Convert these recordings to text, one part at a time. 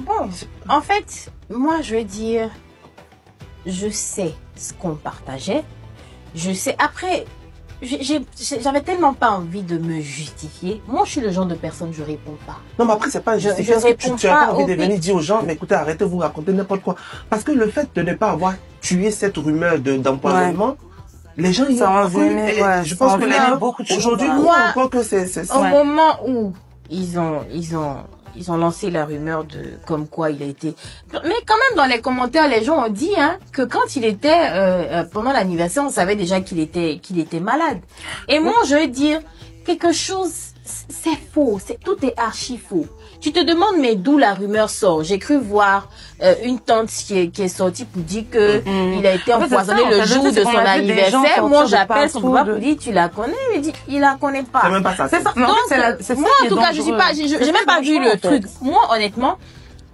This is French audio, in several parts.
Bon, en fait, moi, je veux dire, je sais ce qu'on partageait. Je sais, après, j'avais tellement pas envie de me justifier. Moi, je suis le genre de personne, je réponds pas. Non, mais après, c'est pas justifié. Tu n'as pas envie de venir dire aux gens, mais écoutez, arrêtez de vous raconter n'importe quoi. Parce que le fait de ne pas avoir tué cette rumeur d'empoisonnement, les gens, ils ont cru. Je pense que les gens, aujourd'hui, moi, on croit que c'est au moment où ils ont lancé la rumeur de comme quoi il a été. Mais quand même dans les commentaires, les gens ont dit que quand il était pendant l'anniversaire, on savait déjà qu'il était malade. Et moi, je veux dire quelque chose, c'est faux, tout est archi faux. Tu te demandes mais d'où la rumeur sort. J'ai cru voir une tante qui est sortie pour dire que il a été empoisonné le jour de son anniversaire. Moi, j'appelle son papa pour dire tu la connais. Il dit il la connaît pas. C'est même pas ça. C'est ça. Donc, moi en tout cas, j'ai même pas vu le truc. Moi, honnêtement,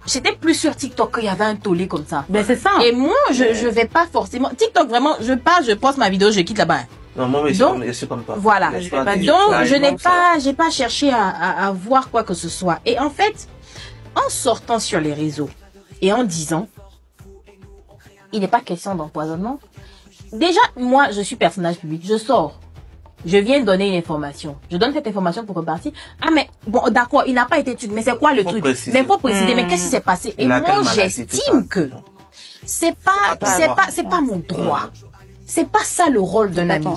j'étais plus sur TikTok qu'il y avait un tollé comme ça. Ben c'est ça. Et moi, je vais pas forcément TikTok vraiment. Je poste ma vidéo, je quitte là-bas. Non, moi, je suis comme toi. Voilà. Donc, j'ai pas cherché à voir quoi que ce soit. Et en fait, en sortant sur les réseaux et en disant, il n'est pas question d'empoisonnement. Déjà, moi, je suis personnage public. Je sors. Je viens donner une information. Je donne cette information pour repartir. Ah, mais bon, d'accord, il n'a pas été tué. Mais c'est quoi le truc? Mais il faut préciser. Mais qu'est-ce qui s'est passé? Et moi, j'estime que c'est pas mon droit. C'est pas ça le rôle d'un ami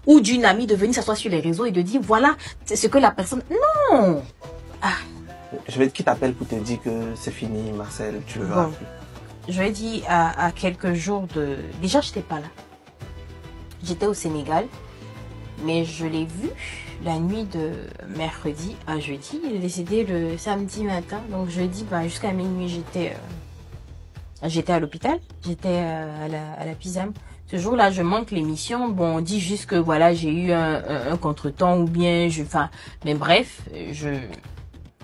ou d'une amie de venir s'asseoir sur les réseaux et de dire voilà c'est ce que la personne. Non. Je vais qui t'appelle pour te dire que c'est fini, Marcel, tu le verras plus. Je vais dire à quelques jours de. Déjà j'étais pas là. J'étais au Sénégal, mais je l'ai vu la nuit de mercredi à jeudi. Il est décédé le samedi matin, donc jeudi jusqu'à minuit j'étais à l'hôpital, j'étais à la Pisam. Ce jour-là, je manque l'émission. Bon, on dit juste que voilà, j'ai eu un contretemps ou bien mais bref,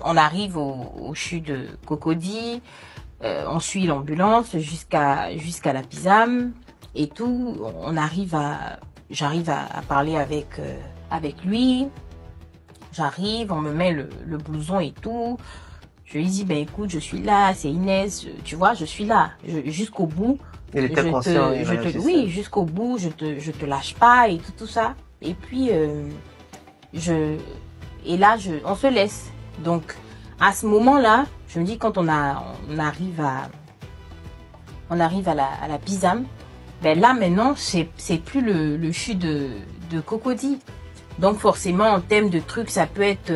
on arrive au CHU de Cocody, on suit l'ambulance jusqu'à la Pisam et tout. J'arrive à parler avec lui. J'arrive, on me met le blouson et tout. Je lui dis ben écoute, je suis là, c'est Inès, tu vois, je suis là jusqu'au bout. Il était conscient. Oui, jusqu'au bout, je te lâche pas et tout ça. Et puis on se laisse. Donc à ce moment-là, je me dis quand on arrive à la Pisam, ben là maintenant c'est plus le CHU de Cocody. Donc forcément en termes de trucs ça peut être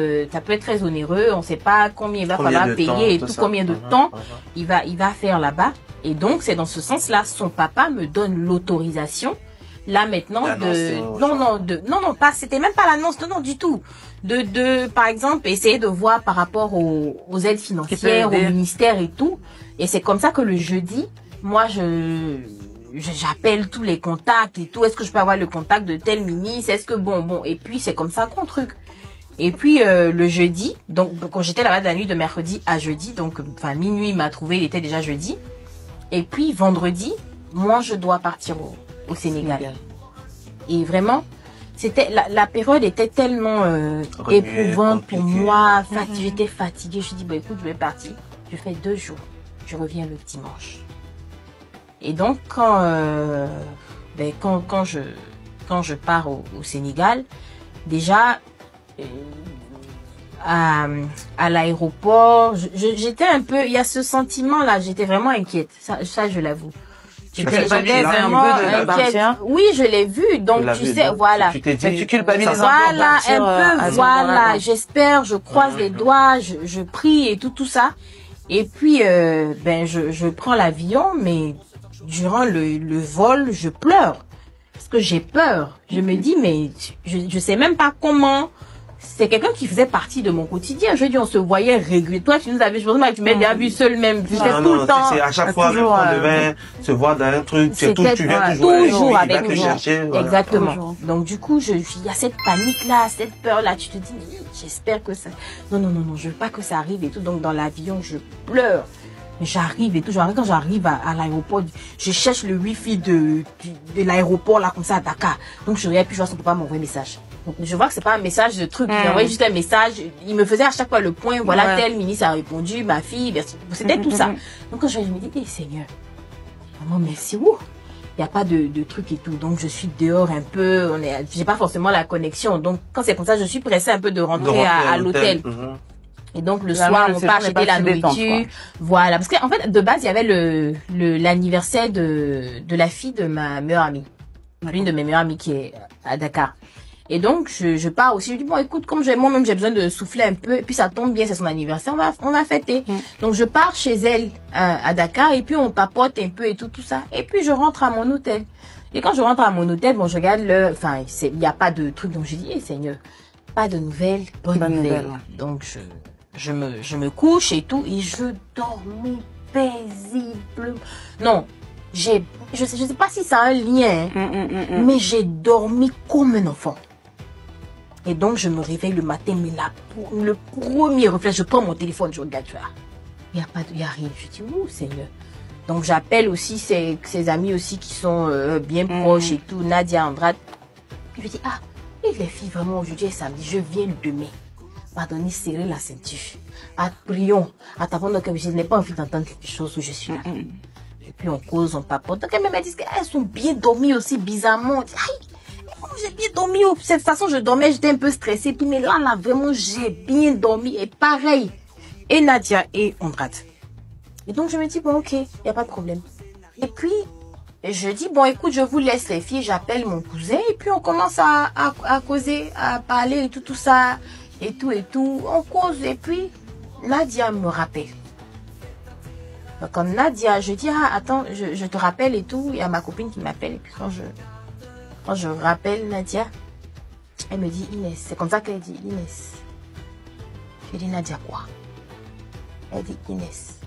très onéreux. On sait pas combien il va falloir payer et tout combien de temps il va faire là-bas. Et donc, c'est dans ce sens-là, son papa me donne l'autorisation, là maintenant, pas, c'était même pas l'annonce, non, du tout. Par exemple, essayer de voir par rapport aux aides financières, au ministère et tout. Et c'est comme ça que le jeudi, moi, j'appelle tous les contacts et tout. Est-ce que je peux avoir le contact de tel ministre? Est-ce que bon, et puis c'est comme ça qu'on truc. Et puis le jeudi, donc quand j'étais là-bas de la nuit de mercredi à jeudi, donc minuit il m'a trouvé, il était déjà jeudi. Et puis vendredi, moi je dois partir au Sénégal. Et vraiment, la période était tellement éprouvante pour moi. J'étais fatiguée. Je dis écoute, je vais partir. Je fais 2 jours. Je reviens le dimanche. Et donc quand je pars au Sénégal, déjà à l'aéroport, j'étais un peu, il y a ce sentiment là, j'étais vraiment inquiète, ça je l'avoue. J'étais vraiment inquiète. Oui, je l'ai vu, donc tu sais, voilà. Tu t'es dit, tu culpabilises voilà, un peu, voilà, j'espère, je croise les doigts, je prie et tout ça. Et puis, je prends l'avion, mais durant le vol, je pleure. Parce que j'ai peur. Je me dis, mais je sais même pas comment. C'est quelqu'un qui faisait partie de mon quotidien. Je dis, on se voyait régulièrement. Toi, tu nous avais, je pense que tu m'as déjà vu seul même. J'étais tout le temps. C'est à chaque fois qu'on devait se voir dans un truc. Tu viens toujours avec nous. Exactement. Voilà. Donc, du coup, il y a cette panique-là, cette peur-là. Tu te dis, j'espère que ça, non, je veux pas que ça arrive et tout. Donc, dans l'avion, je pleure. J'arrive et tout. Quand j'arrive à l'aéroport, je cherche le wifi de l'aéroport, là, comme ça, à Dakar. Donc, je regarde, puis je vois son papa m'envoyer un message. Donc, je vois que c'est pas un message de truc. Il envoyait juste un message. Il me faisait à chaque fois le point. Voilà, tel ministre a répondu, ma fille. C'était tout ça. Donc, quand je me dis, Seigneur, maman, merci. Il n'y a pas de truc et tout. Donc, je suis dehors un peu. J'ai pas forcément la connexion. Donc, quand c'est comme ça, je suis pressée un peu de rentrer à l'hôtel. Et donc, le soir, on part acheter la nourriture. Voilà. Parce qu'en fait, de base, il y avait l'anniversaire de la fille de ma meilleure amie. L'une de mes meilleures amies qui est à Dakar. Et donc, je pars aussi. Je dis, bon, écoute, comme moi-même, j'ai besoin de souffler un peu. Et puis, ça tombe bien, c'est son anniversaire. On va fêter. Donc, je pars chez elle à Dakar. Et puis, on papote un peu et tout ça. Et puis, je rentre à mon hôtel. Et quand je rentre à mon hôtel, bon, je regarde il n'y a pas de truc. Donc, je dis, Seigneur, pas de nouvelles, bonne nouvelle. Donc, je me couche et tout. Et je dormis paisiblement. Non. Je sais pas si ça a un lien, mais j'ai dormi comme un enfant. Et donc, je me réveille le matin, mais le premier réflexe, je prends mon téléphone, je regarde, il y a rien. Je dis, Seigneur. Donc, j'appelle aussi ses amis aussi qui sont bien proches et tout, Nadia, Andrade. Puis, je dis, et les filles, vraiment, aujourd'hui et samedi, je viens demain. Pardonnez, serrer la ceinture. Prions. Donc, je n'ai pas envie d'entendre quelque chose où je suis là. Et puis, on cause, on papote. Donc, elles me disent qu'elles sont bien dormies aussi, bizarrement. On dit, j'ai bien dormi. De cette façon, je dormais, j'étais un peu stressée. Puis, mais là, vraiment, j'ai bien dormi. Et pareil. Et Nadia et Andrade. Et donc, je me dis, bon, ok, il n'y a pas de problème. Et puis, je dis, bon, écoute, je vous laisse les filles. J'appelle mon cousin. Et puis, on commence à causer, à parler et tout ça. Et tout. On cause. Et puis, Nadia me rappelle. Donc, quand Nadia, je dis, attends, je te rappelle et tout. Il y a ma copine qui m'appelle. Et puis, quand je rappelle Nadia, elle me dit, Inès. C'est comme ça qu'elle dit, Inès. Je dis, Nadia, quoi? Elle dit, Inès.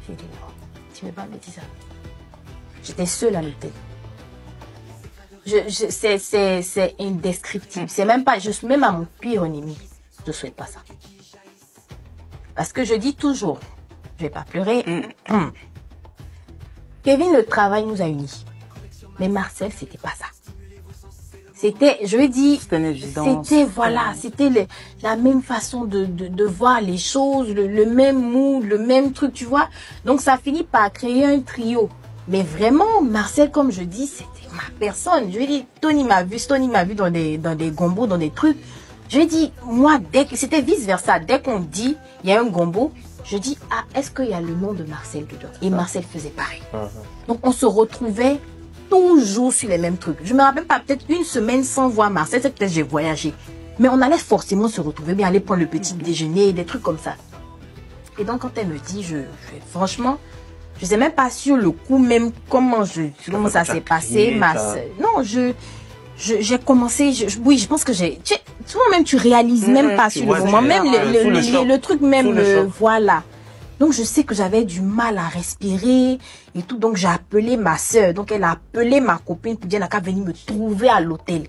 Je dis, non, tu ne veux pas me dire ça. J'étais seule à l'hôtel. C'est indescriptible. C'est même pas, même à mon pire ennemi, je ne souhaite pas ça. Parce que je dis toujours, je vais pas pleurer. Kevin, le travail nous a unis. Mais Marcel, c'était pas ça. C'était, je vais dire, c'était la même façon de voir les choses, le même mood, le même truc, tu vois. Donc, ça finit par créer un trio. Mais vraiment, Marcel, comme je dis, c'était ma personne. Je vais dire, Tony m'a vu dans des gombos, dans des trucs. Je vais dire, moi, c'était vice versa. Dès qu'on dit, il y a un gombo, je dis, est-ce qu'il y a le nom de Marcel dedans? Et Marcel faisait pareil. Donc, on se retrouvait toujours sur les mêmes trucs. Je me rappelle pas, peut-être une semaine sans voir Marcel, c'est peut-être j'ai voyagé. Mais on allait forcément se retrouver, bien aller prendre le petit déjeuner, des trucs comme ça. Et donc, quand elle me dit, franchement, je sais même pas sur le coup même comment ça s'est passé. Non, j'ai commencé, oui, je pense que souvent même tu réalises même pas sur le moment, même le truc même, voilà. Donc, je sais que j'avais du mal à respirer et tout. Donc, j'ai appelé ma soeur. Donc, elle a appelé ma copine pour dire qu'elle venir me trouver à l'hôtel.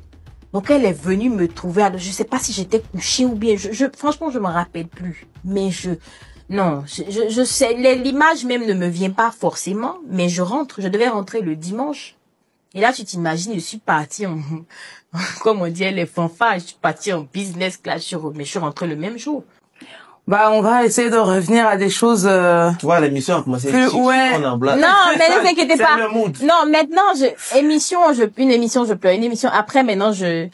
Donc, elle est venue me trouver. Je sais pas si j'étais couchée ou bien. Franchement, je me rappelle plus. Mais je sais, l'image même ne me vient pas forcément. Mais je devais rentrer le dimanche. Et là, tu t'imagines, je suis partie comme on dit, les fanfares, je suis partie en business class, mais je suis rentrée le même jour. On va essayer de revenir à des choses. Tu vois, l'émission a commencé. Ouais. Non, mais ne vous inquiétez pas. Non, maintenant, une émission, je pleure. Une émission après, maintenant, tu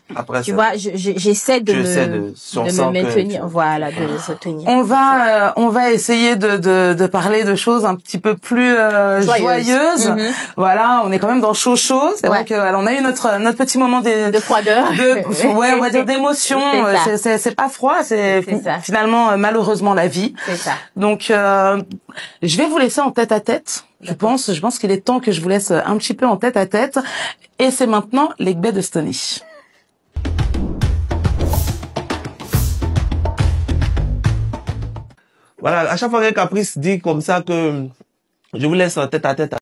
vois, j'essaie de me maintenir. Voilà, de se tenir. On va essayer de parler de choses un petit peu plus joyeuses. Voilà, on est quand même dans chaud. C'est vrai on a eu notre petit moment de froideur. On va dire d'émotion. C'est pas froid, c'est finalement malheureusement la vie. C'est ça. Donc, je vais vous laisser en tête à tête. Je pense qu'il est temps que je vous laisse un petit peu en tête à tête. Et c'est maintenant l'Egbé de Stony. Voilà, à chaque fois qu'un Caprice dit comme ça que je vous laisse en tête à tête